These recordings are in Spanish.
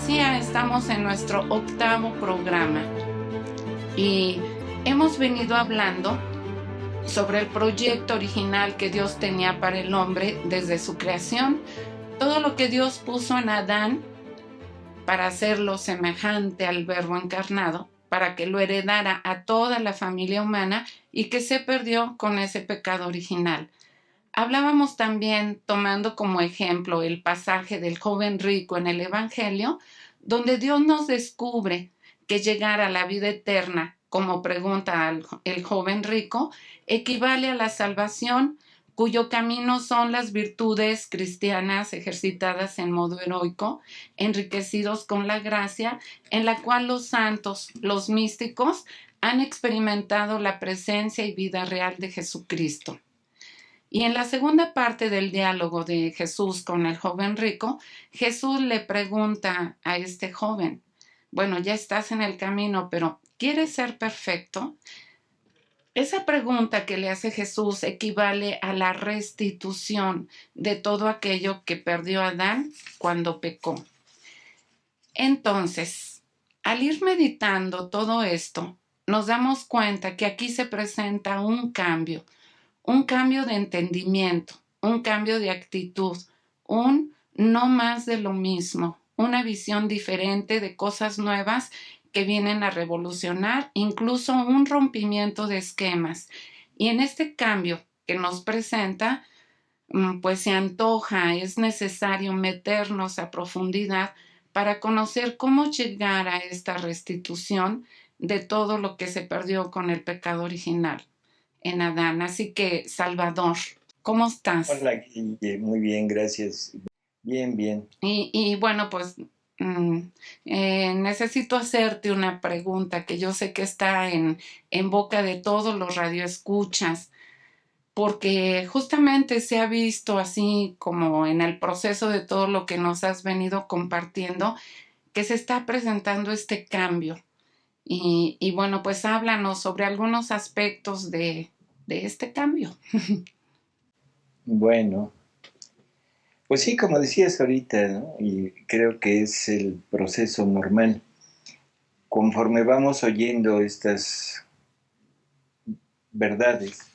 decía, estamos en nuestro 8º programa y hemos venido hablando sobre el proyecto original que Dios tenía para el hombre desde su creación, todo lo que Dios puso en Adán para hacerlo semejante al Verbo encarnado, para que lo heredara a toda la familia humana y que se perdió con ese pecado original. Hablábamos también, tomando como ejemplo el pasaje del joven rico en el Evangelio, donde Dios nos descubre que llegar a la vida eterna, como pregunta el joven rico, equivale a la salvación, cuyo camino son las virtudes cristianas ejercitadas en modo heroico, enriquecidos con la gracia en la cual los santos, los místicos, han experimentado la presencia y vida real de Jesucristo. Y en la segunda parte del diálogo de Jesús con el joven rico, Jesús le pregunta a este joven, bueno, ya estás en el camino, pero ¿quieres ser perfecto? Esa pregunta que le hace Jesús equivale a la restitución de todo aquello que perdió Adán cuando pecó. Entonces, al ir meditando todo esto, nos damos cuenta que aquí se presenta un cambio de entendimiento, un cambio de actitud, un no más de lo mismo, una visión diferente de cosas nuevas que vienen a revolucionar, incluso un rompimiento de esquemas. Y en este cambio que nos presenta, pues se antoja, es necesario meternos a profundidad para conocer cómo llegar a esta restitución de todo lo que se perdió con el pecado original en Adán. Así que, Salvador, ¿cómo estás? Hola, Guille, muy bien, gracias. Bien, bien. Y bueno, pues necesito hacerte una pregunta que yo sé que está en boca de todos los radioescuchas, porque justamente se ha visto así como en el proceso de todo lo que nos has venido compartiendo, que se está presentando este cambio. Y bueno, pues háblanos sobre algunos aspectos de este cambio. Bueno, pues sí, como decías ahorita, ¿no? Y creo que es el proceso normal. Conforme vamos oyendo estas verdades,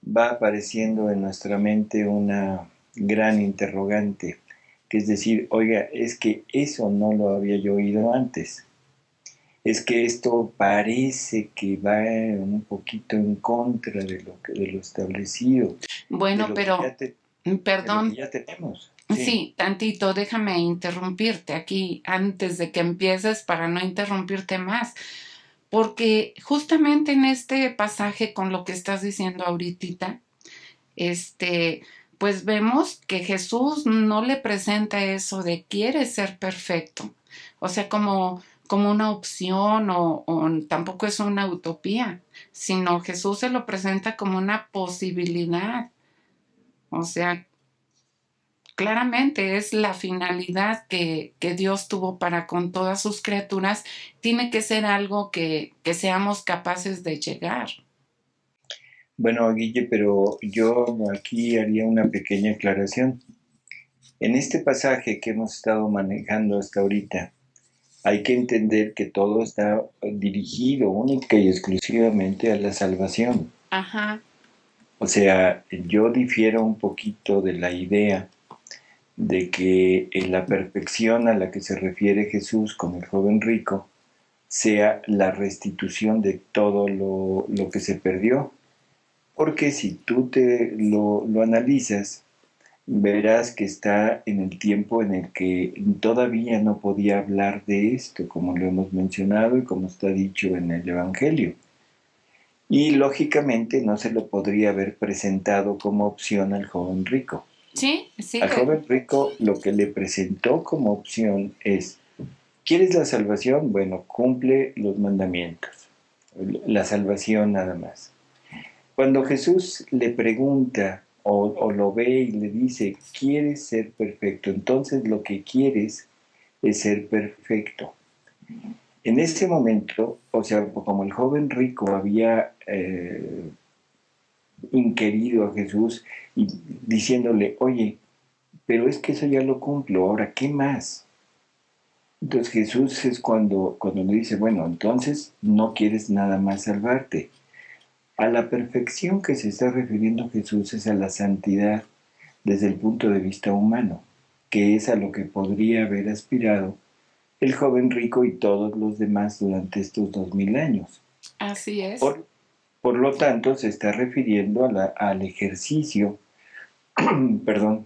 va apareciendo en nuestra mente una gran interrogante, que es decir, oiga, es que eso no lo había yo oído antes. Es que esto parece que va un poquito en contra de lo establecido, de Bueno, lo que pero, de lo que perdón, ya tenemos. Sí, sí, tantito, déjame interrumpirte aquí antes de que empieces para no interrumpirte más, porque justamente en este pasaje con lo que estás diciendo ahorita, este, pues vemos que Jesús no le presenta eso de quiere ser perfecto, o sea, como una opción o tampoco es una utopía, sino Jesús se lo presenta como una posibilidad, o sea, claramente es la finalidad que Dios tuvo para con todas sus criaturas, tiene que ser algo que seamos capaces de llegar. bueno, Guille, pero yo aquí haría una pequeña aclaración. En este pasaje que hemos estado manejando hasta ahorita, hay que entender que todo está dirigido única y exclusivamente a la salvación. Ajá, O sea, yo difiero un poquito de la idea de que la perfección a la que se refiere Jesús con el joven rico sea la restitución de todo lo que se perdió. Porque si tú lo analizas, verás que está en el tiempo en el que todavía no podía hablar de esto, como lo hemos mencionado y como está dicho en el Evangelio. Y lógicamente no se lo podría haber presentado como opción al joven rico. sí, sí, Al joven rico lo que le presentó como opción es, ¿quieres la salvación? Bueno, cumple los mandamientos. La salvación nada más. Cuando Jesús le pregunta o lo ve y le dice, ¿quieres ser perfecto? Entonces lo que quieres es ser perfecto. En ese momento, o sea, como el joven rico había inquirido a Jesús y diciéndole, oye, pero es que eso ya lo cumplo, ahora, ¿qué más? Entonces Jesús es cuando le dice, bueno, entonces no quieres nada más salvarte. A la perfección que se está refiriendo Jesús es a la santidad desde el punto de vista humano, que es a lo que podría haber aspirado el joven rico y todos los demás durante estos 2000 años. Así es. Por, por lo tanto, se está refiriendo al ejercicio, perdón,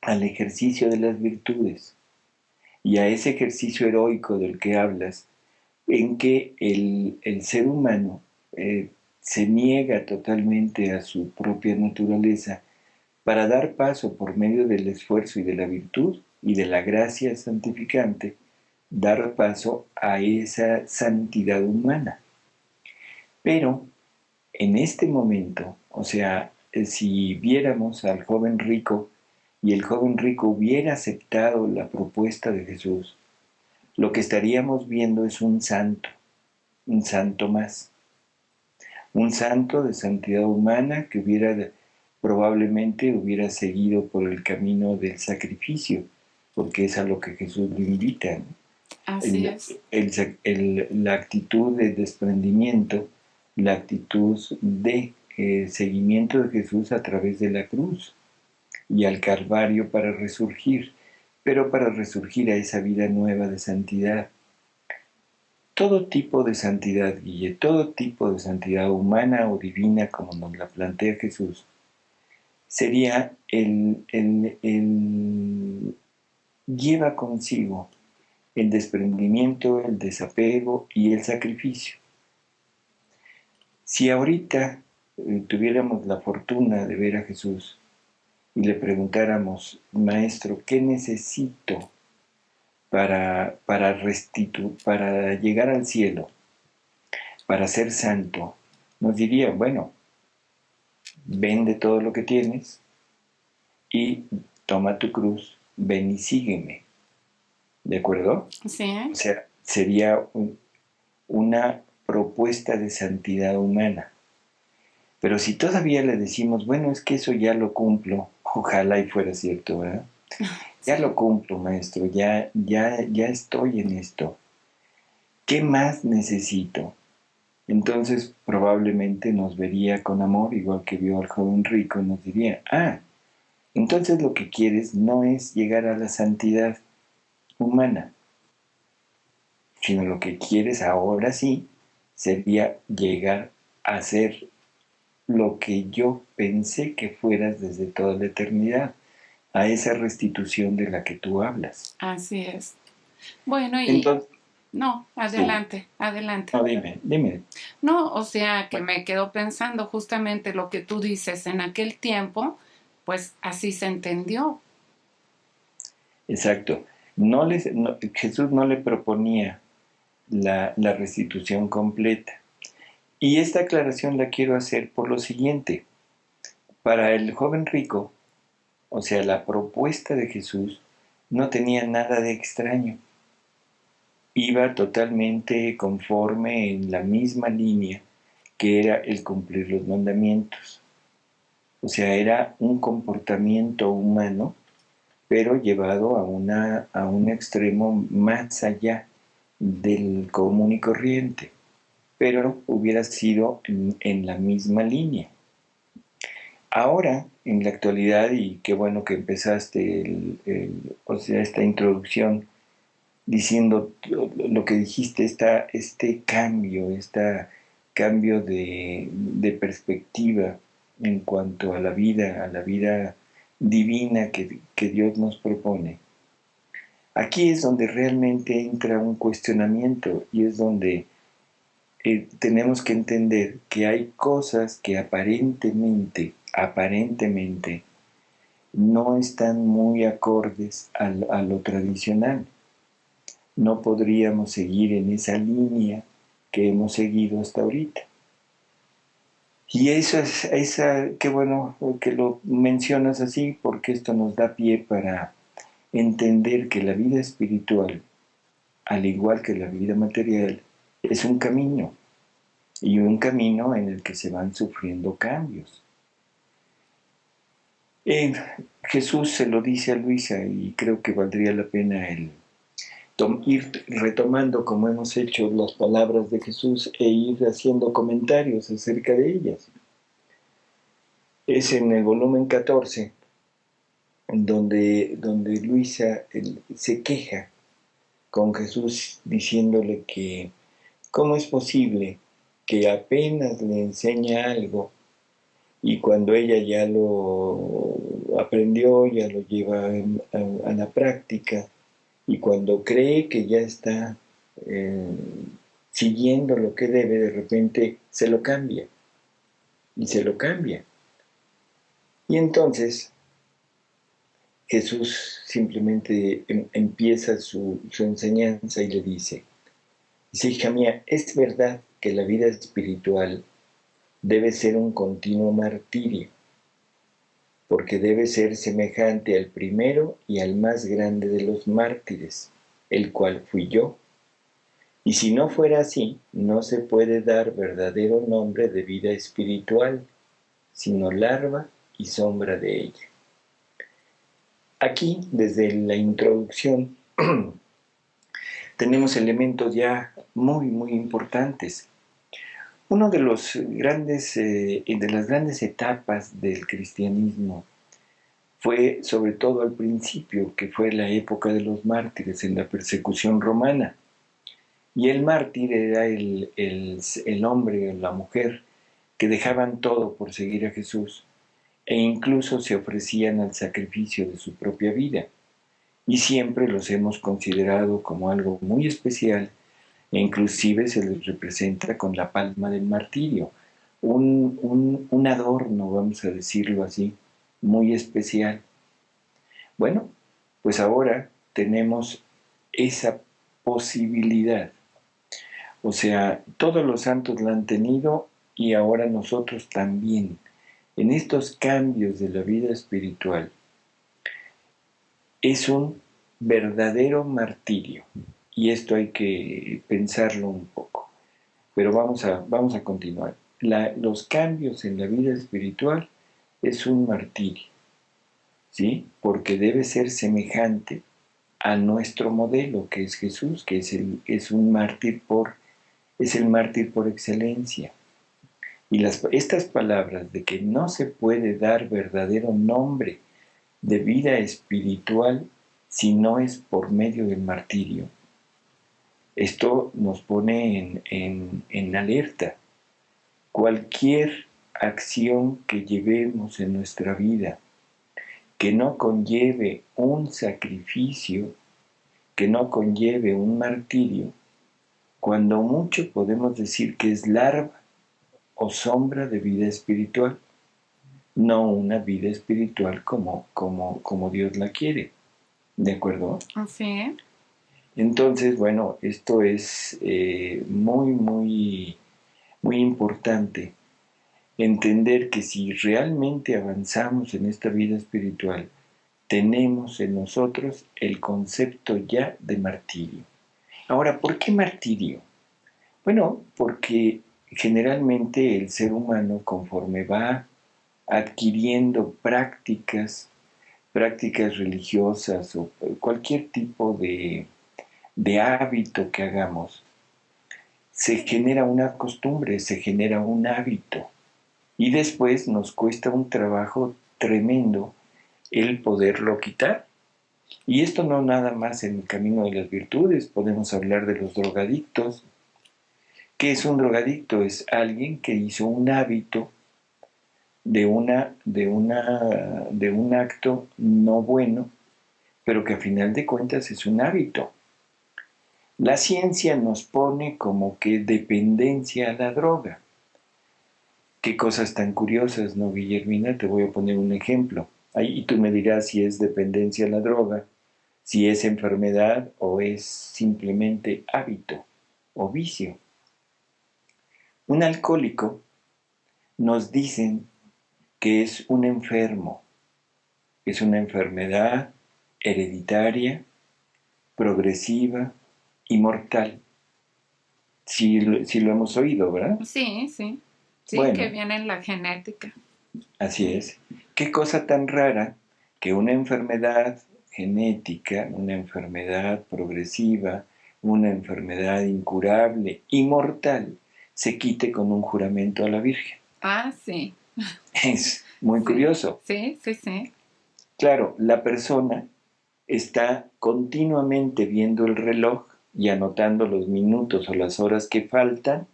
al ejercicio de las virtudes y a ese ejercicio heroico del que hablas, en que el ser humano se niega totalmente a su propia naturaleza para dar paso por medio del esfuerzo y de la virtud y de la gracia santificante, dar paso a esa santidad humana. Pero en este momento, o sea, si viéramos al joven rico y el joven rico hubiera aceptado la propuesta de Jesús, lo que estaríamos viendo es un santo más, un santo de santidad humana que probablemente hubiera seguido por el camino del sacrificio, porque es a lo que Jesús lo invita, ¿no? Así es. La actitud de desprendimiento, la actitud de seguimiento de Jesús a través de la cruz y al Calvario para resurgir, pero para resurgir a esa vida nueva de santidad. Todo tipo de santidad, Guille, todo tipo de santidad humana o divina, como nos la plantea Jesús, sería lleva consigo el desprendimiento, el desapego y el sacrificio. Si ahorita tuviéramos la fortuna de ver a Jesús y le preguntáramos, Maestro, ¿qué necesito para llegar al cielo, para ser santo? Nos diría, bueno, vende todo lo que tienes y toma tu cruz, ven y sígueme. ¿De acuerdo? Sí. O sea, sería una propuesta de santidad humana. Pero si todavía le decimos, bueno, es que eso ya lo cumplo, ojalá y fuera cierto, ¿verdad? Ya Sí. lo cumplo, maestro, ya estoy en esto. ¿Qué más necesito? Entonces probablemente nos vería con amor, igual que vio al joven rico, y nos diría, entonces lo que quieres no es llegar a la santidad humana, sino lo que quieres ahora sí sería llegar a ser lo que yo pensé que fueras desde toda la eternidad, a esa restitución de la que tú hablas. Así es. Bueno, y Entonces, no, sí, adelante, adelante. no, dime. No, o sea, que me quedo pensando justamente lo que tú dices en aquel tiempo, pues así se entendió. Exacto. Jesús no le proponía la restitución completa. Y esta aclaración la quiero hacer por lo siguiente. Para el joven rico, o sea, la propuesta de Jesús no tenía nada de extraño. Iba totalmente conforme en la misma línea que era el cumplir los mandamientos. O sea, era un comportamiento humano, pero llevado a un extremo más allá del común y corriente, pero hubiera sido en la misma línea. Ahora, en la actualidad, y qué bueno que empezaste o sea, esta introducción diciendo lo que dijiste, este cambio de perspectiva en cuanto a la vida divina que Dios nos propone. Aquí es donde realmente entra un cuestionamiento y es donde tenemos que entender que hay cosas que aparentemente no están muy acordes a lo tradicional. No podríamos seguir en esa línea que hemos seguido hasta ahorita. Y qué bueno que lo mencionas así, porque esto nos da pie para entender que la vida espiritual, al igual que la vida material, es un camino, y un camino en el que se van sufriendo cambios. Jesús se lo dice a Luisa y creo que valdría la pena ir retomando, como hemos hecho, las palabras de Jesús e ir haciendo comentarios acerca de ellas. Es en el volumen 14 donde Luisa se queja con Jesús diciéndole que cómo es posible que apenas le enseña algo y cuando ella ya lo aprendió, ya lo lleva a la práctica, y cuando cree que ya está siguiendo lo que debe, de repente se lo cambia, y se lo cambia. Y entonces Jesús simplemente empieza su enseñanza y le dice, hija mía, es verdad que la vida espiritual debe ser un continuo martirio, porque debe ser semejante al primero y al más grande de los mártires, el cual fui yo. Y si no fuera así, no se puede dar verdadero nombre de vida espiritual, sino larva y sombra de ella. Aquí, desde la introducción, tenemos elementos ya muy, muy importantes. Uno de las grandes etapas del cristianismo fue, sobre todo al principio, que fue la época de los mártires en la persecución romana. Y el mártir era el hombre o la mujer que dejaban todo por seguir a Jesús e incluso se ofrecían al sacrificio de su propia vida. Y siempre los hemos considerado como algo muy especial e inclusive se les representa con la palma del martirio, un adorno, vamos a decirlo así, muy especial. Bueno, pues ahora tenemos esa posibilidad. O sea, todos los santos la han tenido y ahora nosotros también. En estos cambios de la vida espiritual, es un verdadero martirio. Y esto hay que pensarlo un poco. Pero vamos a continuar. Los cambios en la vida espiritual es un martirio, ¿sí? Porque debe ser semejante a nuestro modelo, que es Jesús, que es el mártir por excelencia. Y estas palabras de que no se puede dar verdadero nombre de vida espiritual si no es por medio del martirio, esto nos pone en alerta. Cualquier acción que llevemos en nuestra vida que no conlleve un sacrificio, que no conlleve un martirio, cuando mucho podemos decir que es larva o sombra de vida espiritual, no una vida espiritual como Dios la quiere. ¿De acuerdo? Sí. Entonces, bueno, esto es muy, muy, muy importante. Entender que si realmente avanzamos en esta vida espiritual, tenemos en nosotros el concepto ya de martirio. Ahora, ¿por qué martirio? Bueno, porque generalmente el ser humano, conforme va adquiriendo prácticas religiosas o cualquier tipo de hábito que hagamos, se genera una costumbre, se genera un hábito y después nos cuesta un trabajo tremendo el poderlo quitar. Y esto no nada más en el camino de las virtudes, podemos hablar de los drogadictos. ¿Qué es un drogadicto? Es alguien que hizo un hábito de un acto no bueno, pero que a final de cuentas es un hábito. La ciencia nos pone como que dependencia a la droga. Qué cosas tan curiosas, ¿no, Guillermina? Te voy a poner un ejemplo. Ahí tú me dirás si es dependencia a la droga, si es enfermedad o es simplemente hábito o vicio. Un alcohólico nos dicen que es un enfermo, es una enfermedad hereditaria, progresiva y mortal. Si lo hemos oído, ¿verdad? Sí, sí. Sí, bueno, que viene en la genética. Así es. Qué cosa tan rara que una enfermedad genética, una enfermedad progresiva, una enfermedad incurable y mortal, se quite con un juramento a la Virgen. Ah, sí. Es muy Sí, curioso. sí, sí, sí. Claro, la persona está continuamente viendo el reloj y anotando los minutos o las horas que faltan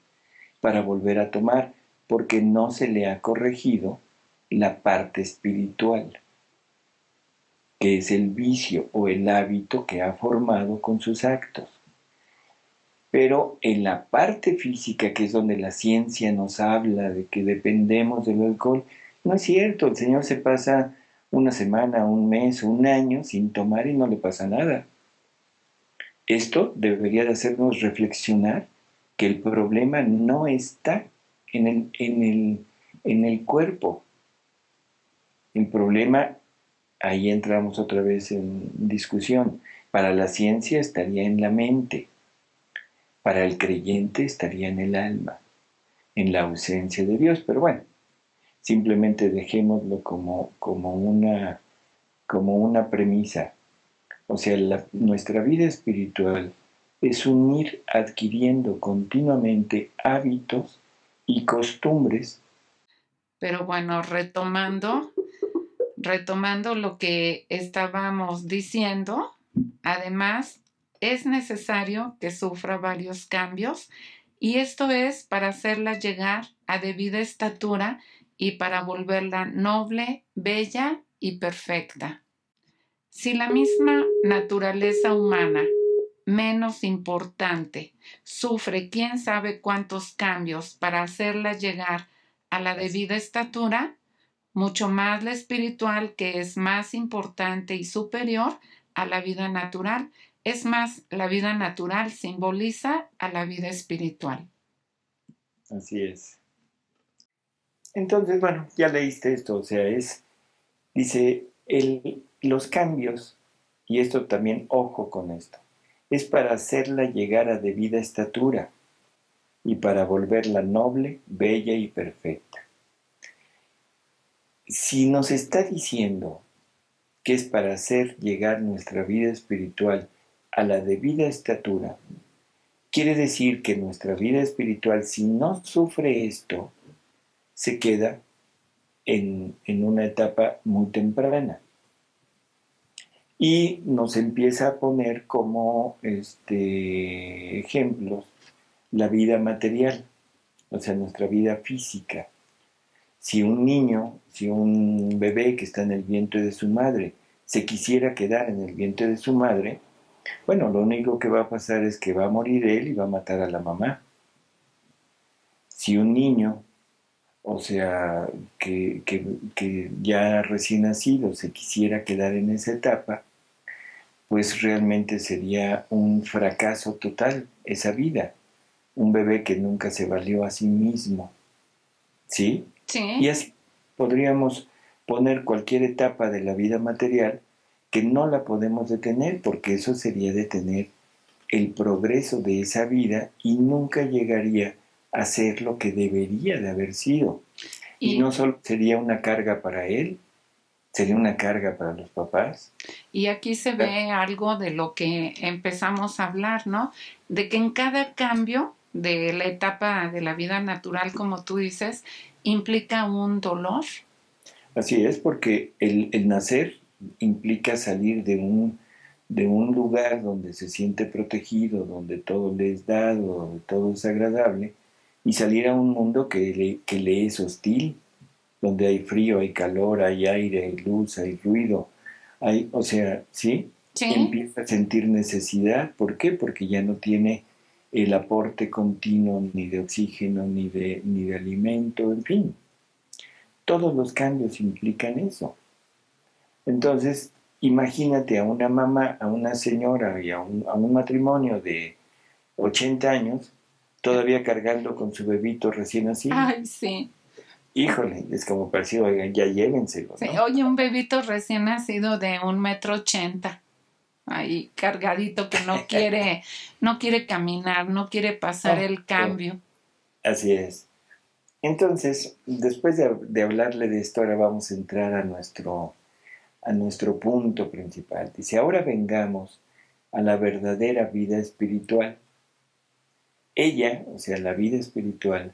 para volver a tomar, porque no se le ha corregido la parte espiritual, que es el vicio o el hábito que ha formado con sus actos. Pero en la parte física, que es donde la ciencia nos habla de que dependemos del alcohol, no es cierto. El Señor se pasa una semana, un mes, un año sin tomar y no le pasa nada. Esto debería de hacernos reflexionar que el problema no está en el cuerpo. El problema, ahí entramos otra vez en discusión. Para la ciencia estaría en la mente. Para el creyente estaría en el alma, en la ausencia de Dios. Pero bueno, simplemente dejémoslo como una premisa. O sea, nuestra vida espiritual es un ir adquiriendo continuamente hábitos y costumbres. Pero bueno, retomando lo que estábamos diciendo, además es necesario que sufra varios cambios y esto es para hacerla llegar a debida estatura y para volverla noble, bella y perfecta. Si la misma naturaleza humana, menos importante, sufre quién sabe cuántos cambios para hacerla llegar a la debida estatura, mucho más la espiritual, que es más importante y superior a la vida natural. Es más, la vida natural simboliza a la vida espiritual. Así es. Entonces, bueno, ya leíste esto, o sea, dice, los cambios, y esto también, ojo con esto, es para hacerla llegar a debida estatura y para volverla noble, bella y perfecta. Si nos está diciendo que es para hacer llegar nuestra vida espiritual a la debida estatura, quiere decir que nuestra vida espiritual, si no sufre esto, se queda en una etapa muy temprana. Y nos empieza a poner como ejemplos la vida material, o sea, nuestra vida física. Si un niño, si un bebé que está en el vientre de su madre se quisiera quedar en el vientre de su madre, bueno, lo único que va a pasar es que va a morir él y va a matar a la mamá. Si un niño, o sea, que ya recién nacido se quisiera quedar en esa etapa, pues realmente sería un fracaso total esa vida. Un bebé que nunca se valió a sí mismo, ¿sí? Y Sí, así podríamos poner cualquier etapa de la vida material que no la podemos detener, porque eso sería detener el progreso de esa vida y nunca llegaría a ser lo que debería de haber sido. Y y no solo sería una carga para él, sería una carga para los papás. Y aquí se ve algo de lo que empezamos a hablar, ¿no? De que en cada cambio de la etapa de la vida natural, como tú dices, implica un dolor. Así es, porque el nacer implica salir de un lugar donde se siente protegido, donde todo le es dado, donde todo es agradable, y salir a un mundo que le es hostil, donde hay frío, hay calor, hay aire, hay luz, hay ruido, o sea, ¿sí? Sí, Empieza a sentir necesidad. ¿Por qué? Porque ya no tiene el aporte continuo ni de oxígeno, ni de alimento, en fin. Todos los cambios implican eso. Entonces, imagínate a una mamá, a una señora y a un matrimonio de 80 años todavía cargando con su bebito recién nacido. ay, sí. Híjole, es como parecido, oigan, ya llévenselo, Sí, ¿no? oye, un bebito recién nacido de 1,80 m, ahí cargadito que no quiere caminar, no quiere pasar No, el no, cambio. así es. Entonces, después de hablarle de esto, ahora vamos a entrar a nuestro punto principal. Dice, ahora vengamos a la verdadera vida espiritual. Ella, o sea, la vida espiritual,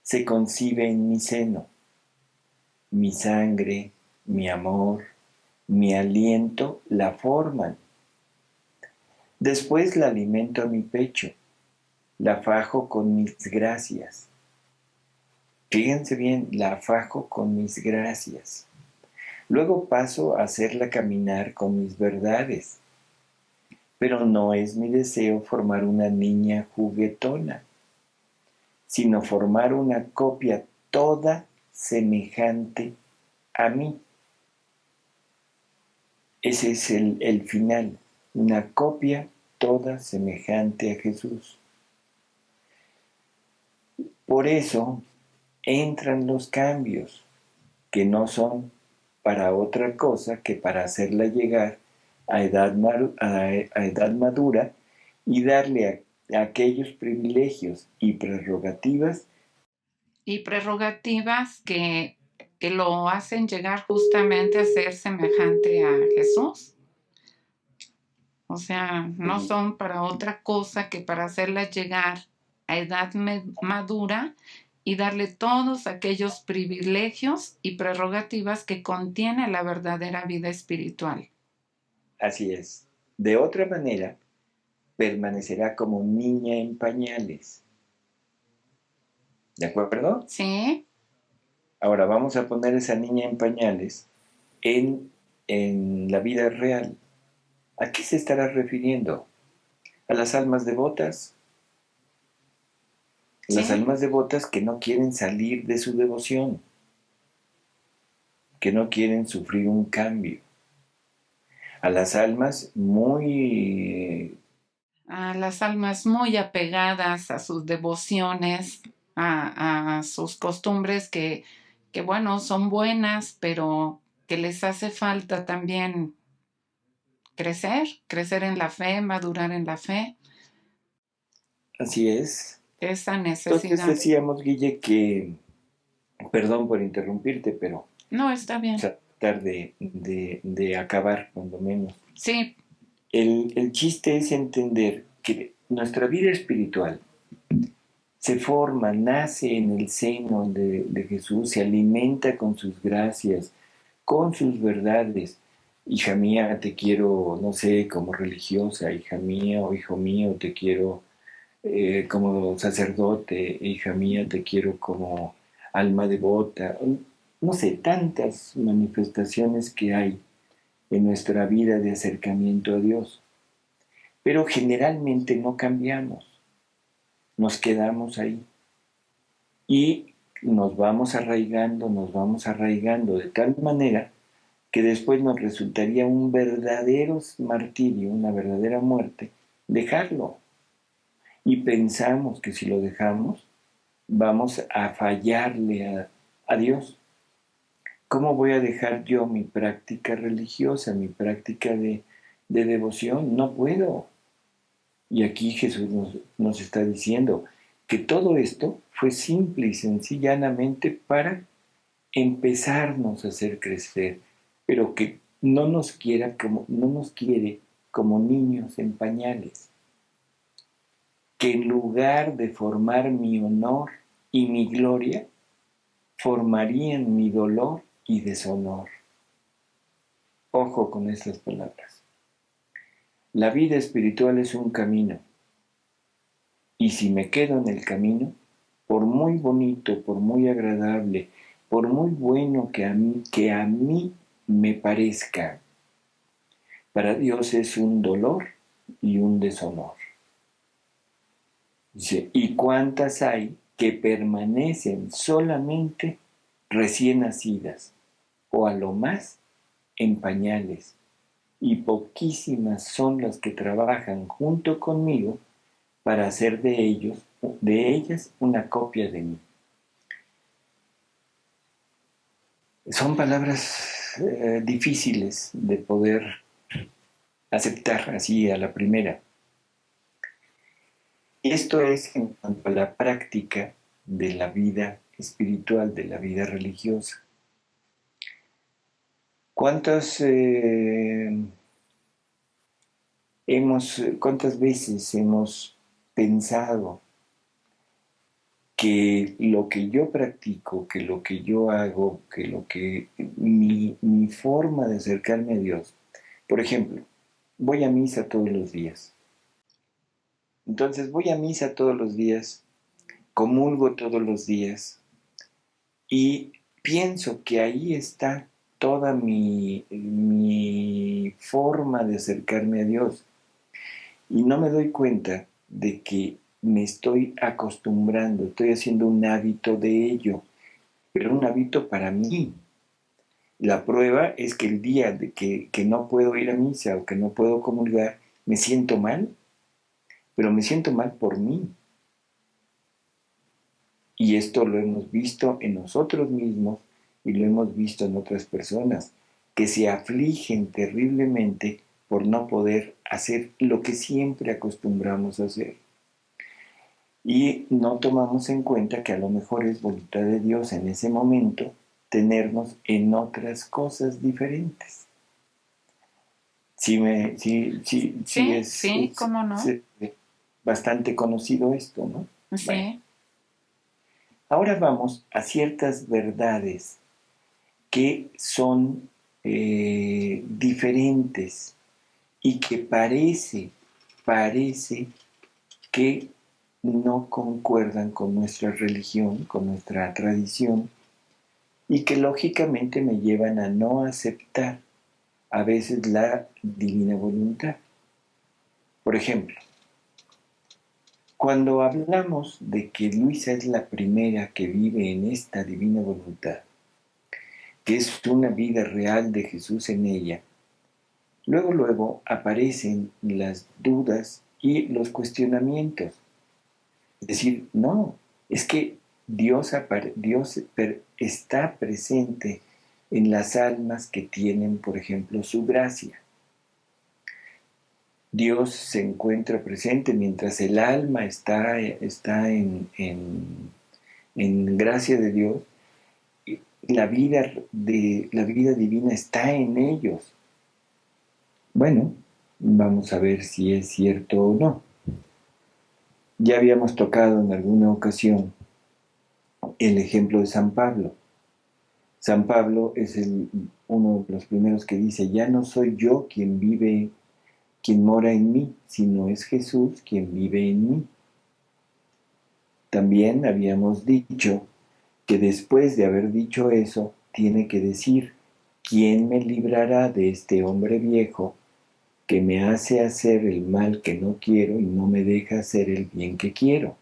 se concibe en mi seno. Mi sangre, mi amor, mi aliento la forman. Después la alimento a mi pecho, la fajo con mis gracias. Fíjense bien, la fajo con mis gracias. Luego paso a hacerla caminar con mis verdades. Pero no es mi deseo formar una niña juguetona, sino formar una copia toda semejante a mí. Ese es el final, una copia toda semejante a Jesús. Por eso entran los cambios, que no son para otra cosa que para hacerla llegar a edad madura y darle a aquellos privilegios y prerrogativas que lo hacen llegar justamente a ser semejante a Jesús. O sea, no son para otra cosa que para hacerla llegar a edad madura y darle todos aquellos privilegios y prerrogativas que contiene la verdadera vida espiritual. Así es. De otra manera, permanecerá como niña en pañales. ¿De acuerdo? Sí. Ahora vamos a poner esa niña en pañales en la vida real. ¿A qué se estará refiriendo? ¿A las almas devotas? Las Sí. almas devotas que no quieren salir de su devoción, que no quieren sufrir un cambio. A las almas muy apegadas a sus devociones, a sus costumbres que, bueno, son buenas, pero que les hace falta también crecer en la fe, madurar en la fe. Así es. Esa Entonces necesidad. decíamos, Guille, que, perdón por interrumpirte, pero No, está bien. vamos a tratar de acabar, cuando menos. Sí. El chiste es entender que nuestra vida espiritual se forma, nace en el seno de Jesús, se alimenta con sus gracias, con sus verdades. Hija mía, te quiero, no sé, como religiosa, hija mía o hijo mío, te quiero como sacerdote, hija mía, te quiero como alma devota. No sé, tantas manifestaciones que hay en nuestra vida de acercamiento a Dios. Pero generalmente no cambiamos, nos quedamos ahí. Y nos vamos arraigando de tal manera que después nos resultaría un verdadero martirio, una verdadera muerte, dejarlo. Y pensamos que si lo dejamos, vamos a fallarle a Dios. ¿Cómo voy a dejar yo mi práctica religiosa, mi práctica de devoción? No puedo. Y aquí Jesús nos está diciendo que todo esto fue simple y sencillamente para empezarnos a hacer crecer, pero que no nos quiere como niños en pañales, que en lugar de formar mi honor y mi gloria, formarían mi dolor y deshonor. Ojo con estas palabras. La vida espiritual es un camino, y si me quedo en el camino, por muy bonito, por muy agradable, por muy bueno que a mí me parezca, para Dios es un dolor y un deshonor. Dice, ¿y cuántas hay que permanecen solamente recién nacidas o a lo más en pañales? Y poquísimas son las que trabajan junto conmigo para hacer de ellas una copia de mí. Son palabras difíciles de poder aceptar así a la primera. Esto es en cuanto a la práctica de la vida espiritual, de la vida religiosa. ¿Cuántas, cuántas veces hemos pensado que lo que yo practico, que lo que yo hago, que lo que mi forma de acercarme a Dios, por ejemplo, voy a misa todos los días. Entonces voy a misa todos los días, comulgo todos los días y pienso que ahí está toda mi forma de acercarme a Dios. Y no me doy cuenta de que me estoy acostumbrando, estoy haciendo un hábito de ello, pero un hábito para mí. La prueba es que el día de que no puedo ir a misa o que no puedo comulgar, me siento mal, pero me siento mal por mí. Y esto lo hemos visto en nosotros mismos y lo hemos visto en otras personas, que se afligen terriblemente por no poder hacer lo que siempre acostumbramos a hacer. Y no tomamos en cuenta que a lo mejor es voluntad de Dios en ese momento tenernos en otras cosas diferentes. Sí Sí, sí, ¿cómo no? es bastante conocido esto, ¿no? Bueno, Sí, ahora vamos a ciertas verdades que son diferentes y que parece que no concuerdan con nuestra religión, con nuestra tradición, y que lógicamente me llevan a no aceptar a veces la divina voluntad. Por ejemplo, cuando hablamos de que Luisa es la primera que vive en esta divina voluntad, que es una vida real de Jesús en ella, luego aparecen las dudas y los cuestionamientos. Es decir, no, es que Dios está presente en las almas que tienen, por ejemplo, su gracia. Dios se encuentra presente mientras el alma está en gracia de Dios. La vida divina está en ellos. Bueno, vamos a ver si es cierto o no. Ya habíamos tocado en alguna ocasión el ejemplo de San Pablo. San Pablo es uno de los primeros que dice, ya no soy yo quien vive, quien mora en mí, sino es Jesús quien vive en mí. También habíamos dicho que después de haber dicho eso, tiene que decir, ¿quién me librará de este hombre viejo que me hace hacer el mal que no quiero y no me deja hacer el bien que quiero?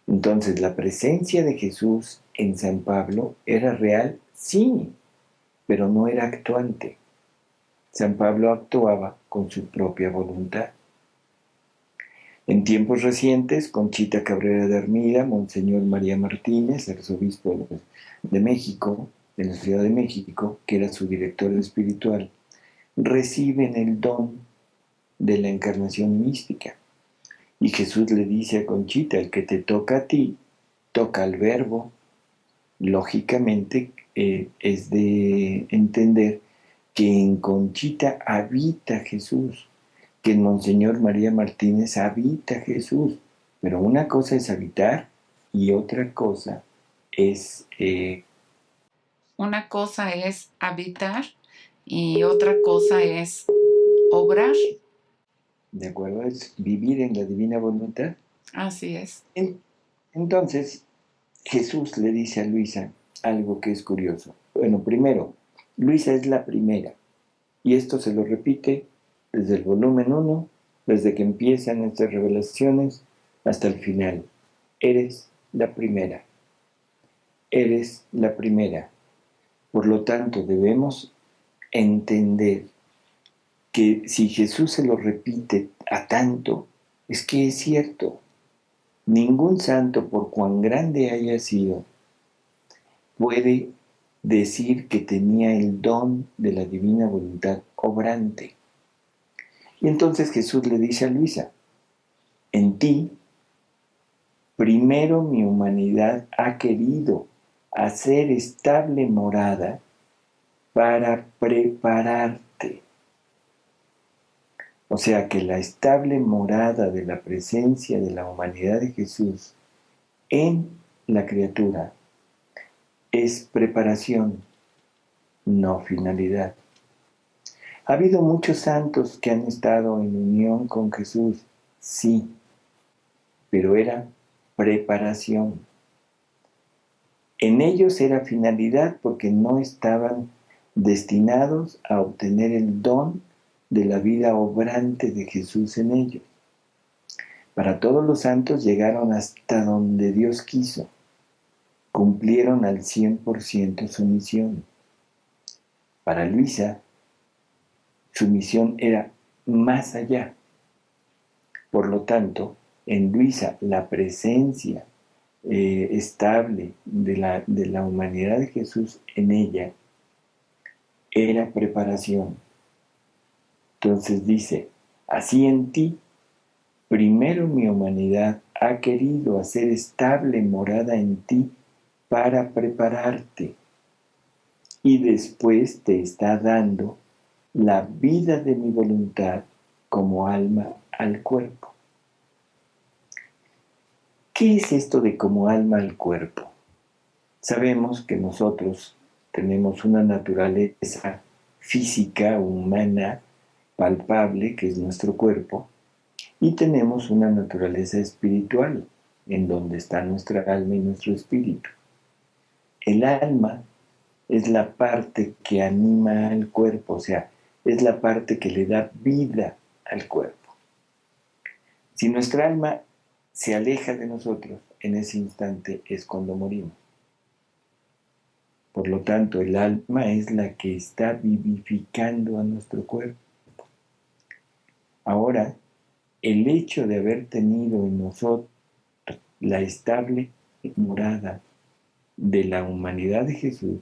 Entonces, la presencia de Jesús en San Pablo era real, sí, pero no era actuante. San Pablo actuaba con su propia voluntad. En tiempos recientes, Conchita Cabrera de Armida, Monseñor María Martínez, arzobispo de México, de la Ciudad de México, que era su director espiritual, reciben el don de la encarnación mística. Y Jesús le dice a Conchita, el que te toca a ti, toca al Verbo. Lógicamente es de entender que en Conchita habita Jesús, que en Monseñor María Martínez habita Jesús, pero una cosa es habitar y otra cosa es, una cosa es habitar y otra cosa es obrar. ¿de acuerdo? Es vivir en la divina voluntad. Así es. Entonces, Jesús le dice a Luisa algo que es curioso. Bueno, primero, Luisa es la primera, y esto se lo repite desde el volumen 1, desde que empiezan estas revelaciones hasta el final. Eres la primera. Eres la primera. Por lo tanto, debemos entender que si Jesús se lo repite a tanto, es que es cierto. Ningún santo, por cuán grande haya sido, puede decir que tenía el don de la divina voluntad obrante. Y entonces Jesús le dice a Luisa, en ti, primero mi humanidad ha querido hacer estable morada para prepararte. O sea que la estable morada de la presencia de la humanidad de Jesús en la criatura es preparación, no finalidad. Ha habido muchos santos que han estado en unión con Jesús, sí, pero era preparación. En ellos era finalidad porque no estaban destinados a obtener el don de la vida obrante de Jesús en ellos. Para todos los santos llegaron hasta donde Dios quiso, cumplieron al 100% su misión. Para Luisa, su misión era más allá. Por lo tanto, en Luisa la presencia estable de la humanidad de Jesús en ella era preparación. Entonces dice, así en ti, primero mi humanidad ha querido hacer estable morada en ti para prepararte y después te está dando la vida de mi voluntad como alma al cuerpo. ¿Qué es esto de como alma al cuerpo? Sabemos que nosotros tenemos una naturaleza física, humana, palpable, que es nuestro cuerpo, y tenemos una naturaleza espiritual, en donde está nuestra alma y nuestro espíritu. El alma es la parte que anima al cuerpo, o sea, es la parte que le da vida al cuerpo. Si nuestra alma se aleja de nosotros, en ese instante es cuando morimos. Por lo tanto, el alma es la que está vivificando a nuestro cuerpo. Ahora, el hecho de haber tenido en nosotros la estable morada de la humanidad de Jesús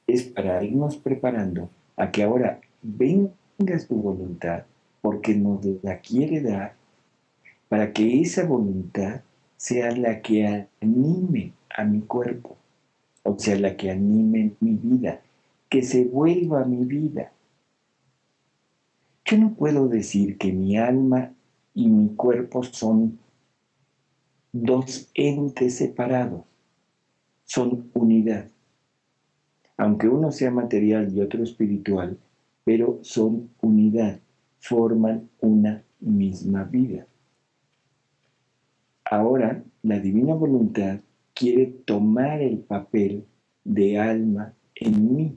es para irnos preparando a que ahora venga su voluntad, porque nos la quiere dar, para que esa voluntad sea la que anime a mi cuerpo, o sea, la que anime mi vida, que se vuelva mi vida. Yo no puedo decir que mi alma y mi cuerpo son dos entes separados, son unidad. Aunque uno sea material y otro espiritual, pero son unidad, forman una misma vida. Ahora, la divina voluntad quiere tomar el papel de alma en mí.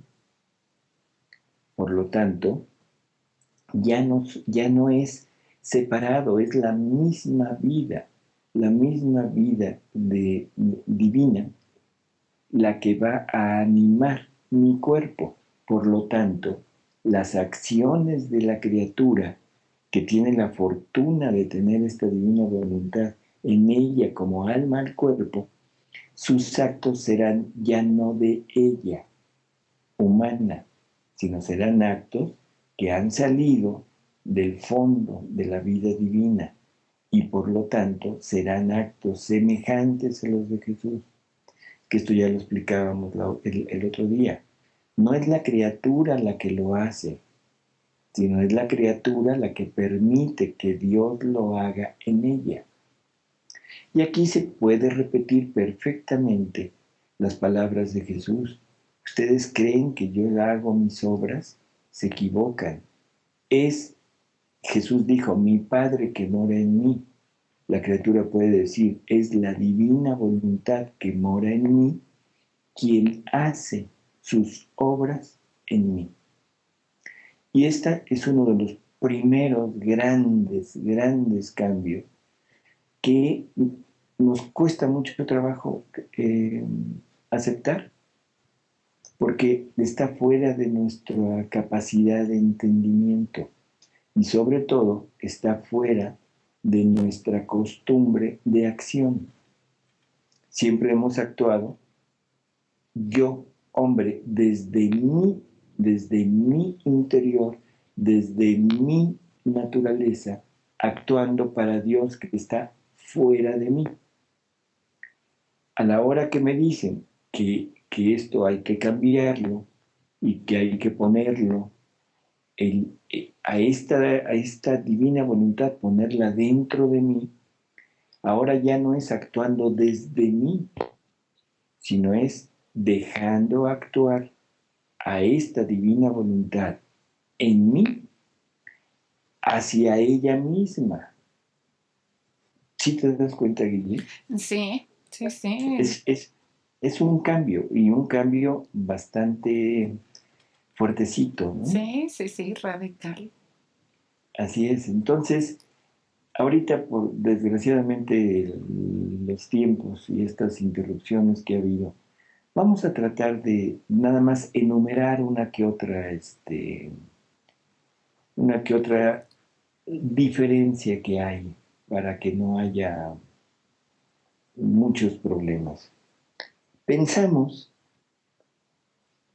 Por lo tanto, ya no es separado, es la misma vida divina, la que va a animar mi cuerpo. Por lo tanto, las acciones de la criatura que tiene la fortuna de tener esta divina voluntad en ella como alma al cuerpo, sus actos serán ya no de ella, humana, sino serán actos que han salido del fondo de la vida divina y por lo tanto serán actos semejantes a los de Jesús, que esto ya lo explicábamos el otro día. No es la criatura la que lo hace, sino es la criatura la que permite que Dios lo haga en ella. Y aquí se puede repetir perfectamente las palabras de Jesús. Ustedes creen que yo hago mis obras, se equivocan. Jesús dijo, mi Padre que mora en mí. La criatura puede decir, es la divina voluntad que mora en mí quien hace sus obras en mí. Y este es uno de los primeros grandes cambios que nos cuesta mucho trabajo aceptar, porque está fuera de nuestra capacidad de entendimiento y sobre todo está fuera de nuestra costumbre de acción. Siempre hemos actuado yo, hombre, desde mi interior, desde mi naturaleza, actuando para Dios que está fuera de mí. A la hora que me dicen que esto hay que cambiarlo, y que hay que ponerlo a esta divina voluntad, ponerla dentro de mí, ahora ya no es actuando desde mí, sino es dejando actuar a esta divina voluntad en mí hacia ella misma. ¿Sí te das cuenta, Guille? Sí, sí, sí. Es un cambio, y un cambio bastante fuertecito, ¿no? Sí, sí, sí, radical. Así es. Entonces, ahorita, desgraciadamente, los tiempos y estas interrupciones que ha habido, vamos a tratar de nada más enumerar una que otra diferencia que hay para que no haya muchos problemas. Pensamos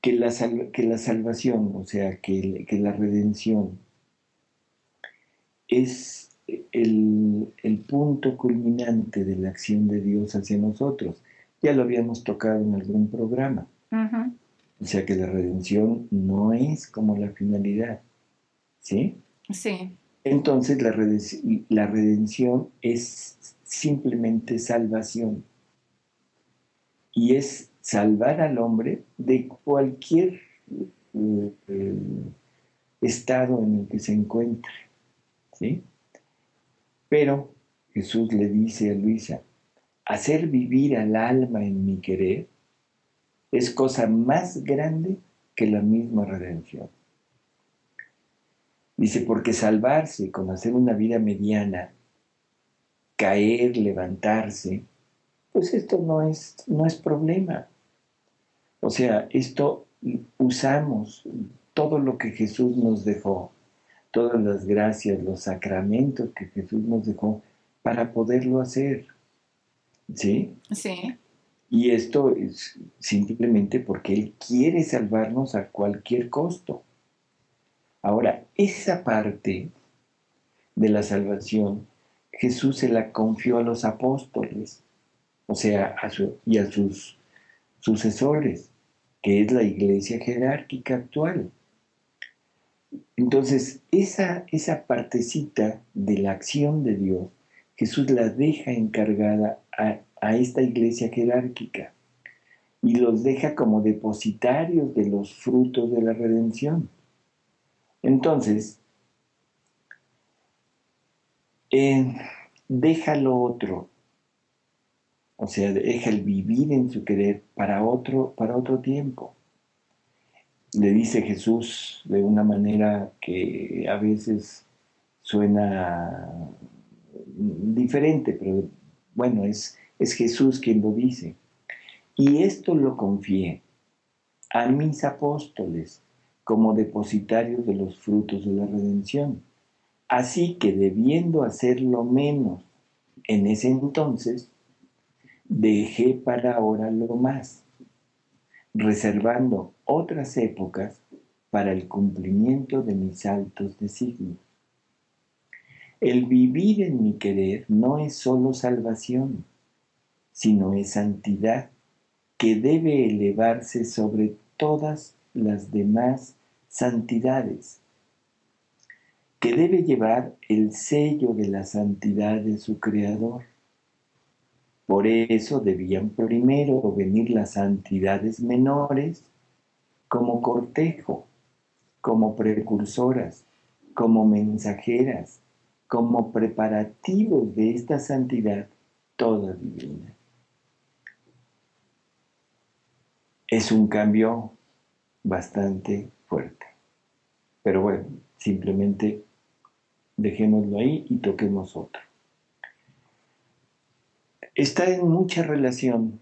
que la salvación, o sea, que la redención es el punto culminante de la acción de Dios hacia nosotros. Ya lo habíamos tocado en algún programa. Ujú. O sea que la redención no es como la finalidad, ¿sí? Sí, Entonces la redención es simplemente salvación y es salvar al hombre de cualquier eh, estado en el que se encuentre, ¿sí? Pero Jesús le dice a Luisa, hacer vivir al alma en mi querer es cosa más grande que la misma redención. Dice, porque salvarse con hacer una vida mediana, caer, levantarse, pues esto no es problema. O sea, esto usamos todo lo que Jesús nos dejó, todas las gracias, los sacramentos que Jesús nos dejó para poderlo hacer, ¿sí? sí, Y esto es simplemente porque Él quiere salvarnos a cualquier costo. Ahora, esa parte de la salvación, Jesús se la confió a los apóstoles, o sea, y a sus sucesores, que es la iglesia jerárquica actual. Entonces, esa partecita de la acción de Dios, Jesús la deja encargada a esta iglesia jerárquica y los deja como depositarios de los frutos de la redención. Entonces, eh, deja lo otro, o sea, deja el vivir en su querer para otro tiempo. Le dice Jesús de una manera que a veces suena diferente, pero bueno, es Jesús quien lo dice. Y esto lo confié a mis apóstoles como depositarios de los frutos de la redención. Así que debiendo hacerlo menos en ese entonces, dejé para ahora lo más, reservando otras épocas para el cumplimiento de mis altos designios. El vivir en mi querer no es solo salvación, sino es santidad que debe elevarse sobre todas las demás santidades, que debe llevar el sello de la santidad de su Creador. Por eso debían primero venir las santidades menores como cortejo, como precursoras, como mensajeras, como preparativos de esta santidad toda divina. Es un cambio bastante fuerte. Pero bueno, simplemente dejémoslo ahí y toquemos otro. Está en mucha relación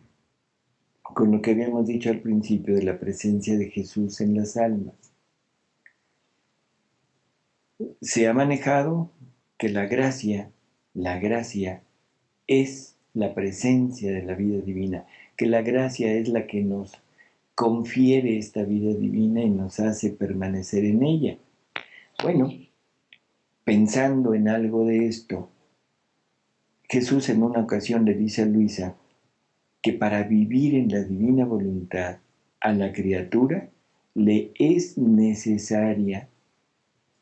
con lo que habíamos dicho al principio de la presencia de Jesús en las almas. Se ha manejado que la gracia es la presencia de la vida divina, que la gracia es la que nos confiere esta vida divina y nos hace permanecer en ella. Bueno, pensando en algo de esto, Jesús en una ocasión le dice a Luisa que para vivir en la divina voluntad a la criatura le es necesaria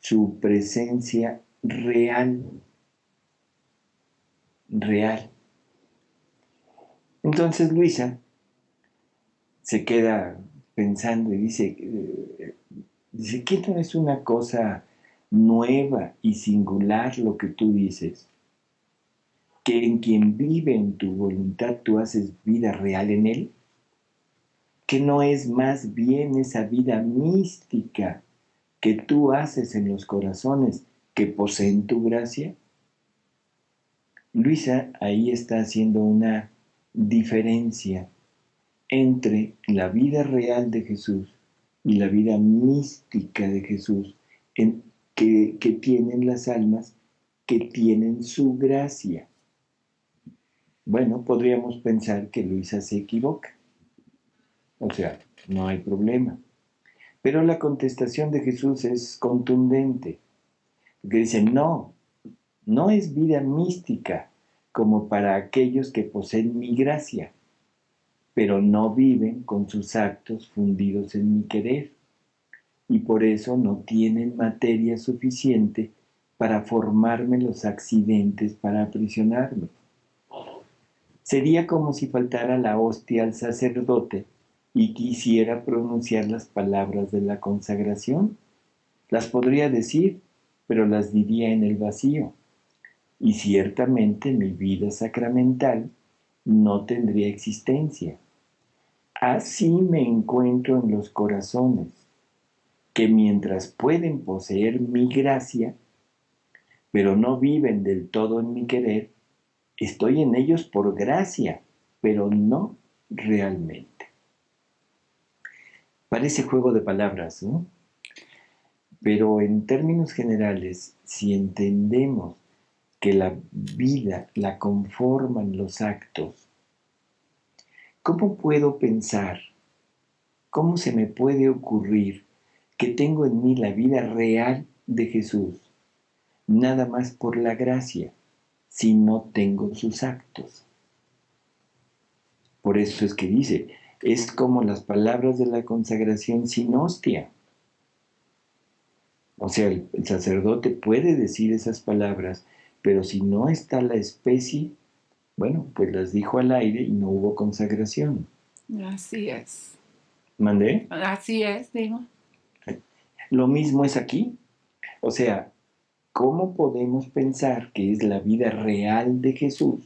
su presencia real, real. Entonces Luisa se queda pensando y dice, ¿qué no es una cosa nueva y singular lo que tú dices? Que en quien vive en tu voluntad tú haces vida real en él, que no es más bien esa vida mística que tú haces en los corazones que poseen tu gracia. Luisa ahí está haciendo una diferencia entre la vida real de Jesús y la vida mística de Jesús que tienen las almas que tienen su gracia. Bueno, podríamos pensar que Luisa se equivoca. O sea, no hay problema. Pero la contestación de Jesús es contundente. Porque dice, no, no es vida mística como para aquellos que poseen mi gracia, pero no viven con sus actos fundidos en mi querer, y por eso no tienen materia suficiente para formarme los accidentes para aprisionarme. Sería como si faltara la hostia al sacerdote y quisiera pronunciar las palabras de la consagración. Las podría decir, pero las diría en el vacío. Y ciertamente mi vida sacramental no tendría existencia. Así me encuentro en los corazones, que mientras pueden poseer mi gracia, pero no viven del todo en mi querer, estoy en ellos por gracia, pero no realmente. Parece juego de palabras, ¿no? Pero en términos generales, si entendemos que la vida la conforman los actos, ¿cómo puedo pensar, cómo se me puede ocurrir que tengo en mí la vida real de Jesús, nada más por la gracia, si no tengo sus actos? Por eso es que dice, es como las palabras de la consagración sin hostia. O sea, el sacerdote puede decir esas palabras, pero si no está la especie, bueno, pues las dijo al aire y no hubo consagración. Así es. ¿Mandé? Así es, digo. Lo mismo es aquí. O sea, ¿cómo podemos pensar que es la vida real de Jesús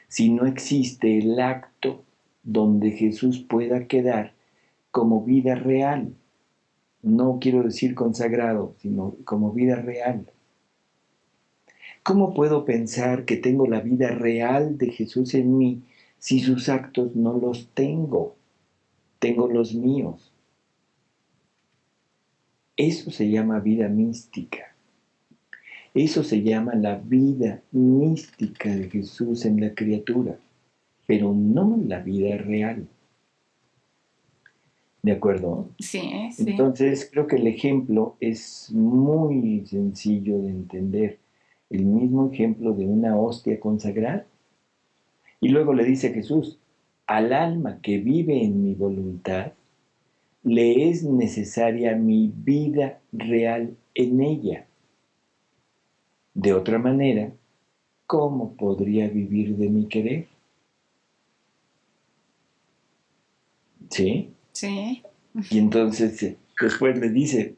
si no existe el acto donde Jesús pueda quedar como vida real? No quiero decir consagrado, sino como vida real. ¿Cómo puedo pensar que tengo la vida real de Jesús en mí si sus actos no los tengo? Tengo los míos. Eso se llama vida mística. Eso se llama la vida mística de Jesús en la criatura, pero no la vida real. ¿De acuerdo? Sí, sí. Entonces, creo que el ejemplo es muy sencillo de entender. El mismo ejemplo de una hostia consagrada. Y luego le dice Jesús, al alma que vive en mi voluntad, le es necesaria mi vida real en ella. De otra manera, ¿cómo podría vivir de mi querer? ¿Sí? Sí. Y entonces después le dice,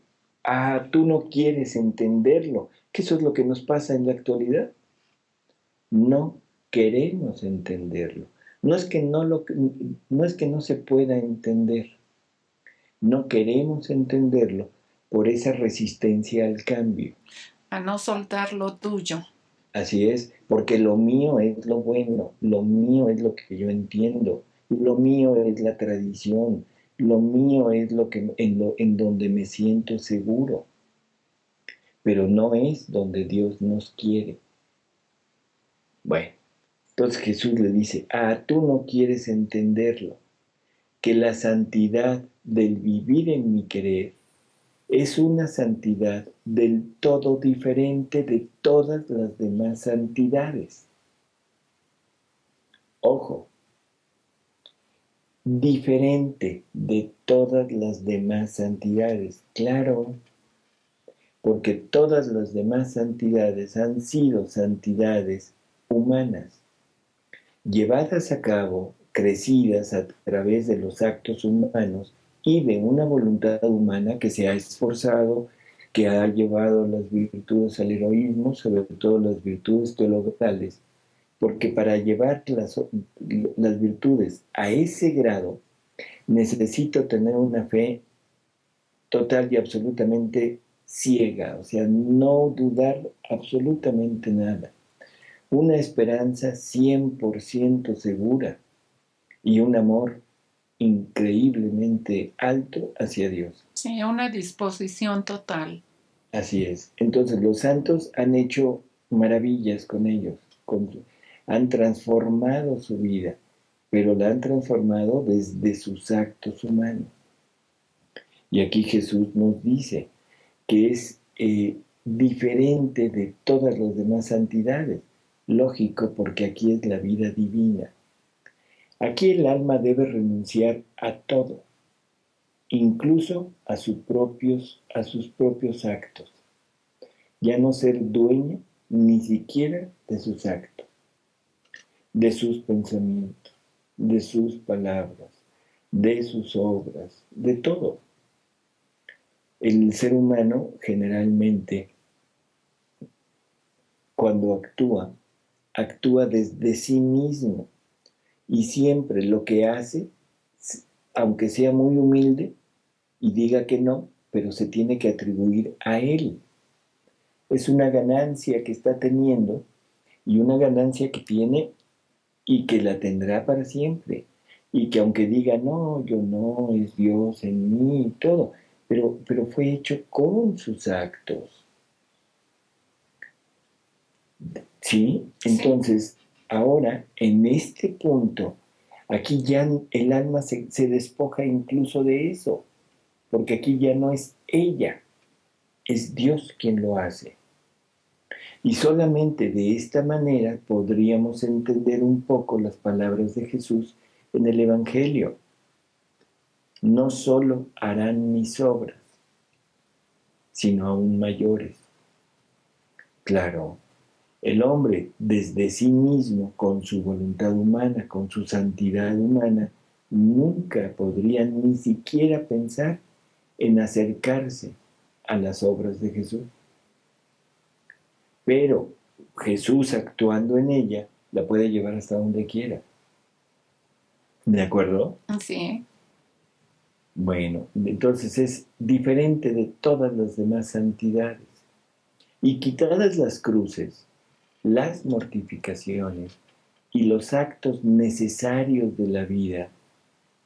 tú no quieres entenderlo, que eso es lo que nos pasa en la actualidad. No queremos entenderlo. No es que no es que no se pueda entender. No queremos entenderlo por esa resistencia al cambio. A no soltar lo tuyo. Así es, porque lo mío es lo bueno, lo mío es lo que yo entiendo, lo mío es la tradición, lo mío es lo que en donde me siento seguro, pero no es donde Dios nos quiere. Bueno, entonces Jesús le dice, tú no quieres entenderlo, que la santidad del vivir en mi querer es una santidad del todo diferente de todas las demás santidades. Ojo, diferente de todas las demás santidades. Claro, porque todas las demás santidades han sido santidades humanas, llevadas a cabo, crecidas a través de los actos humanos y de una voluntad humana que se ha esforzado, que ha llevado las virtudes al heroísmo, sobre todo las virtudes teologales, porque para llevar las virtudes a ese grado necesito tener una fe total y absolutamente ciega, o sea, no dudar absolutamente nada. Una esperanza 100% segura y un amor increíblemente alto hacia Dios. Sí, una disposición total. Así es. Entonces los santos han hecho maravillas con ellos, han transformado su vida, pero la han transformado desde sus actos humanos. Y aquí Jesús nos dice que es diferente de todas las demás santidades. Lógico, porque aquí es la vida divina. Aquí el alma debe renunciar a todo, incluso a sus propios actos. Ya no ser dueño ni siquiera de sus actos, de sus pensamientos, de sus palabras, de sus obras, de todo. El ser humano generalmente, cuando actúa desde sí mismo y siempre lo que hace, aunque sea muy humilde y diga que no, pero se tiene que atribuir a él. Es una ganancia que está teniendo y una ganancia que tiene y que la tendrá para siempre. Y que aunque diga, no, yo no, es Dios en mí y todo, pero fue hecho con sus actos. ¿Sí? Entonces, ahora, en este punto, aquí ya el alma se despoja incluso de eso, porque aquí ya no es ella, es Dios quien lo hace. Y solamente de esta manera podríamos entender un poco las palabras de Jesús en el Evangelio. No solo harán mis obras, sino aún mayores. Claro, el hombre desde sí mismo, con su voluntad humana, con su santidad humana, nunca podría ni siquiera pensar en acercarse a las obras de Jesús. Pero Jesús actuando en ella la puede llevar hasta donde quiera. ¿De acuerdo? Sí. Bueno, entonces es diferente de todas las demás santidades. Y quitadas las cruces, las mortificaciones y los actos necesarios de la vida,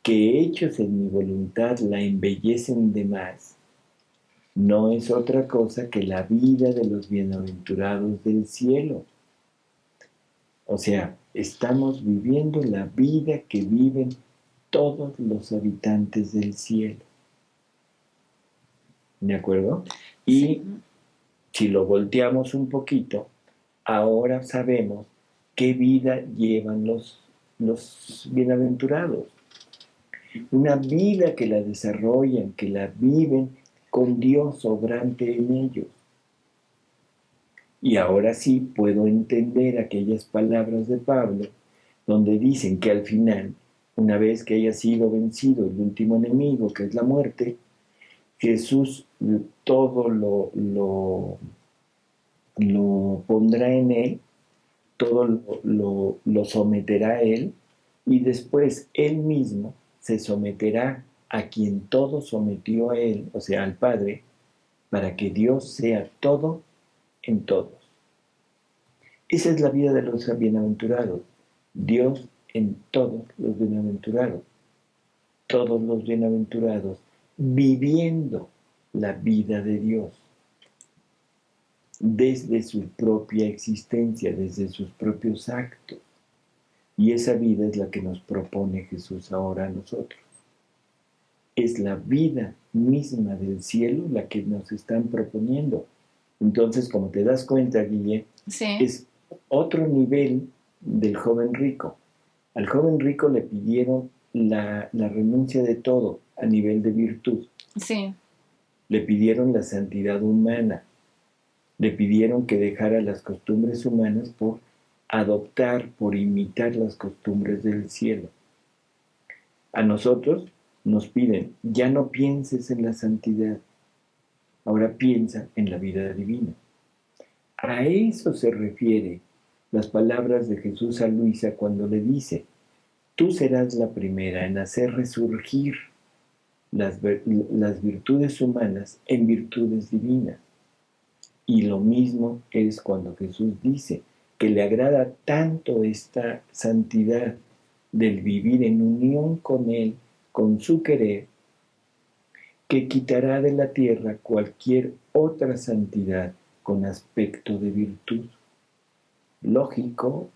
que hechos en mi voluntad la embellecen de más, no es otra cosa que la vida de los bienaventurados del cielo. O sea, estamos viviendo la vida que viven todos los habitantes del cielo. ¿De acuerdo? Y Sí. si lo volteamos un poquito, ahora sabemos qué vida llevan los bienaventurados. Una vida que la desarrollan, que la viven con Dios obrante en ellos. Y ahora sí puedo entender aquellas palabras de Pablo donde dicen que al final, una vez que haya sido vencido el último enemigo, que es la muerte, Jesús todo lo pondrá en él, todo lo someterá a él, y después él mismo se someterá a quien todo sometió a él, o sea, al Padre, para que Dios sea todo en todos. Esa es la vida de los bienaventurados. Dios en todos los bienaventurados. Todos los bienaventurados viviendo la vida de Dios desde su propia existencia, desde sus propios actos. Y esa vida es la que nos propone Jesús ahora a nosotros. Es la vida misma del cielo la que nos están proponiendo. Entonces, como te das cuenta, Guille, Sí. es otro nivel del joven rico. Al joven rico le pidieron la renuncia de todo a nivel de virtud. Sí, Le pidieron la santidad humana, le pidieron que dejara las costumbres humanas por adoptar, por imitar las costumbres del cielo. A nosotros nos piden, ya no pienses en la santidad, ahora piensa en la vida divina. A eso se refiere las palabras de Jesús a Luisa cuando le dice, tú serás la primera en hacer resurgir las virtudes humanas en virtudes divinas. Y lo mismo es cuando Jesús dice que le agrada tanto esta santidad del vivir en unión con Él, con su querer, que quitará de la tierra cualquier otra santidad con aspecto de virtud. Lógico,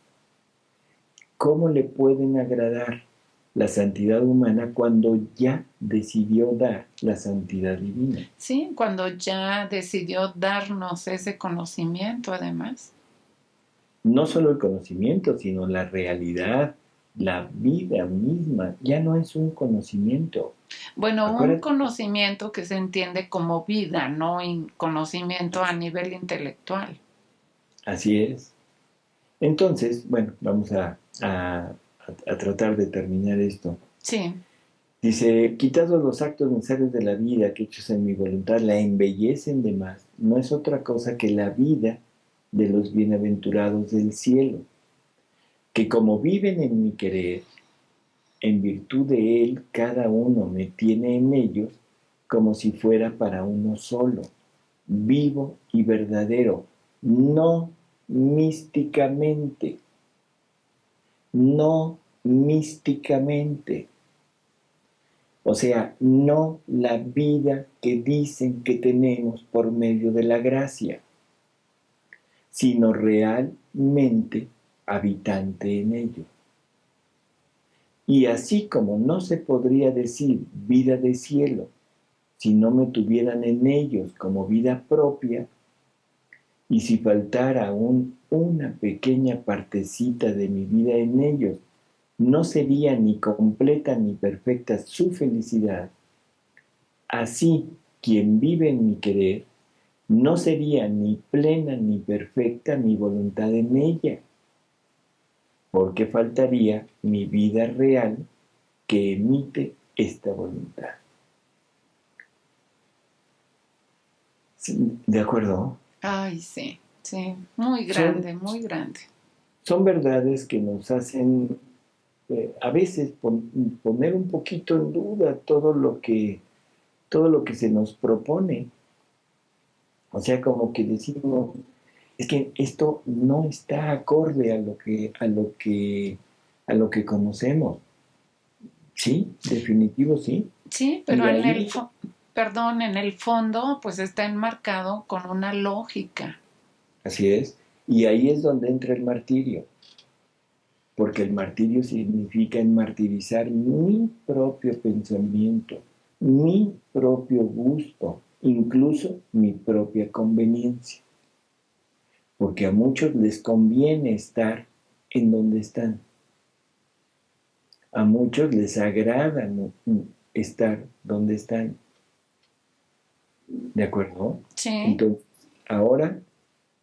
¿cómo le pueden agradar la santidad humana cuando ya decidió dar la santidad divina? sí, cuando ya decidió darnos ese conocimiento además. No solo el conocimiento, sino la realidad, la vida misma, ya no es un conocimiento. Bueno, un Acuérdate, conocimiento que se entiende como vida, no conocimiento a nivel intelectual. así es. Entonces, bueno, vamos a tratar de terminar esto. Sí, Dice, quitados los actos necesarios de la vida que hechos en mi voluntad la embellecen de más, no es otra cosa que la vida de los bienaventurados del cielo, que como viven en mi querer, en virtud de él, cada uno me tiene en ellos como si fuera para uno solo, vivo y verdadero, no místicamente, no místicamente. O sea, no la vida que dicen que tenemos por medio de la gracia, sino realmente habitante en ello. Y así como no se podría decir vida de cielo si no me tuvieran en ellos como vida propia, y si faltara aún una pequeña partecita de mi vida en ellos, no sería ni completa ni perfecta su felicidad. Así, quien vive en mi querer, no sería ni plena ni perfecta mi voluntad en ella, porque faltaría mi vida real que emite esta voluntad. ¿De acuerdo? ay, sí, sí, muy Son, grande, muy grande. son verdades que nos hacen a veces poner un poquito en duda todo lo que se nos propone. O sea, como que decimos, es que esto no está acorde a lo que conocemos. Sí, definitivo sí. Sí, Y pero en el, ahí, perdón, en el fondo, pues está enmarcado con una lógica. así es, y ahí es donde entra el martirio, porque el martirio significa enmartirizar mi propio pensamiento, mi propio gusto, incluso mi propia conveniencia, porque a muchos les conviene estar en donde están, a muchos les agrada estar donde están, ¿de acuerdo? Sí, Entonces, ahora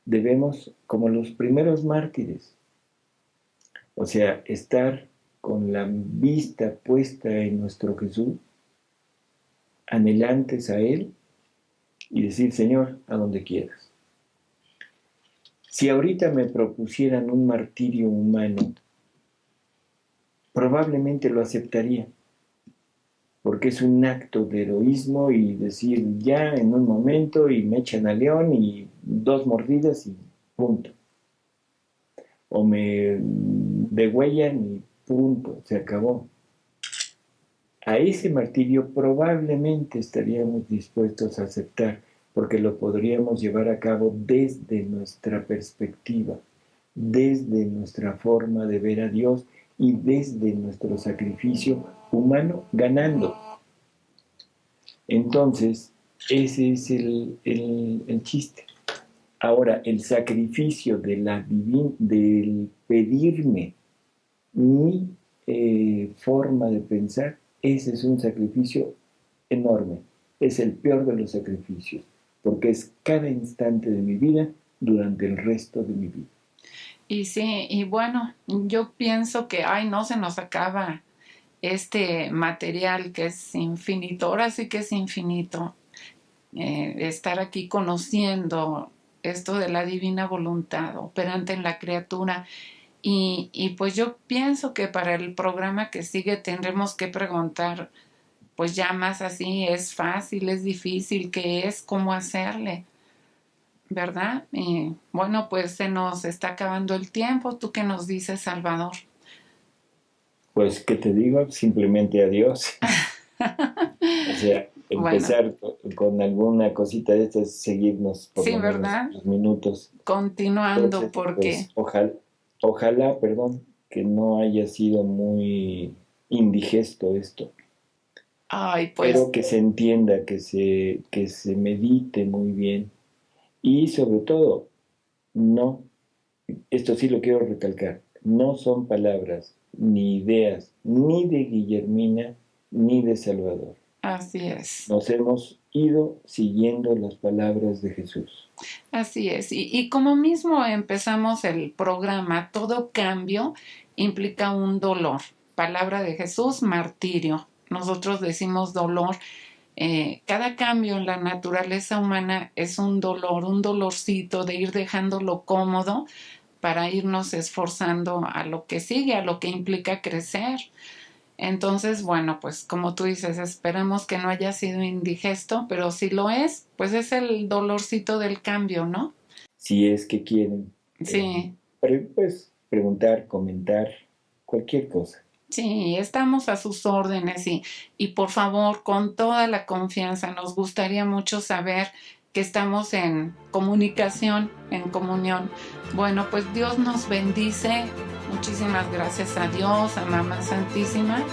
debemos, como los primeros mártires, o sea, estar con la vista puesta en nuestro Jesús, anhelantes a Él y decir, Señor, a donde quieras. Si ahorita me propusieran un martirio humano, probablemente lo aceptaría, porque es un acto de heroísmo y decir ya en un momento y me echan a león y dos mordidas y punto. O me degüellan y punto, se acabó. A ese martirio probablemente estaríamos dispuestos a aceptar, porque lo podríamos llevar a cabo desde nuestra perspectiva, desde nuestra forma de ver a Dios y desde nuestro sacrificio humano ganando. Entonces, ese es el chiste. Ahora, el sacrificio del pedirme mi forma de pensar, ese es un sacrificio enorme. Es el peor de los sacrificios, porque es cada instante de mi vida durante el resto de mi vida. Y sí, y bueno, yo pienso que, ay, no se nos acaba este material que es infinito, ahora sí que es infinito, estar aquí conociendo esto de la divina voluntad operante en la criatura. Y pues yo pienso que para el programa que sigue tendremos que preguntar, pues ya más así, es fácil, es difícil, qué es, cómo hacerle, ¿verdad? Y bueno, pues se nos está acabando el tiempo. ¿Tú qué nos dices, Salvador? Pues, ¿qué te digo? Simplemente adiós. O sea, Bueno, empezar con alguna cosita de estas, seguirnos por sí, lo menos ¿verdad? unos minutos. Continuando Entonces, porque, pues ojalá, perdón, que no haya sido muy indigesto esto, ay, pero pues que se entienda, que se medite muy bien y sobre todo, no, esto sí lo quiero recalcar, no son palabras ni ideas ni de Guillermina ni de Salvador. así es. Nos hemos ido siguiendo las palabras de Jesús. Así es. Y como mismo empezamos el programa, todo cambio implica un dolor. Palabra de Jesús, martirio. Nosotros decimos dolor. Cada cambio en la naturaleza humana es un dolor, un dolorcito de ir dejándolo cómodo para irnos esforzando a lo que sigue, a lo que implica crecer. Entonces, bueno, pues como tú dices, esperamos que no haya sido indigesto, pero si lo es, pues es el dolorcito del cambio, ¿no? Si es que quieren, Sí, pues preguntar, comentar, cualquier cosa. sí, estamos a sus órdenes y por favor, con toda la confianza, nos gustaría mucho saber que estamos en comunicación, en comunión. Bueno, pues Dios nos bendice. Muchísimas gracias a Dios, a Mamá Santísima.